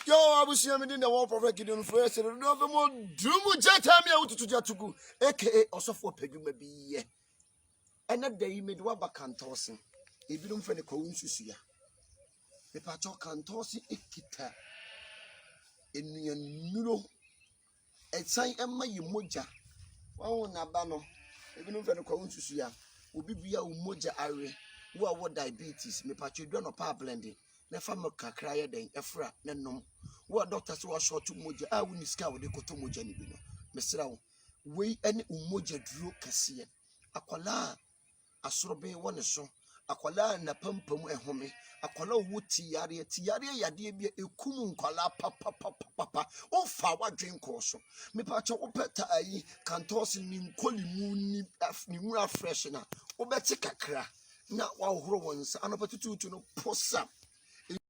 Yo, I was here in the one prophet Gideon first, and no more Dumu Jatami out to Jatugu, aka also for Peggy maybe. Another day made Wabacantosin, if you don't find a coinsusia. The Pacho Cantosi Ekita in your Nuno, and sign Emma Yumoja. Oh, Nabano, if you don't find a coinsusia, will be via Umoja Are, who are what diabetes, me Pacho don't know blending. Never make a cry then, Efra, no. What doctors were short to Moja, I wouldn't scour the Cotomo Janibino. Mr. We any Umoja drew Cassia. Aquala, a sobe one so. Aquala na pumpum e home. Aquala wood tiaria, yadia be a cumun cola papa. Oh, flower drink also. Me pacho opeta ai, cantos in coli moon, afnimura freshener. Obetica cra. Now, while ones, an opportunity to no posa.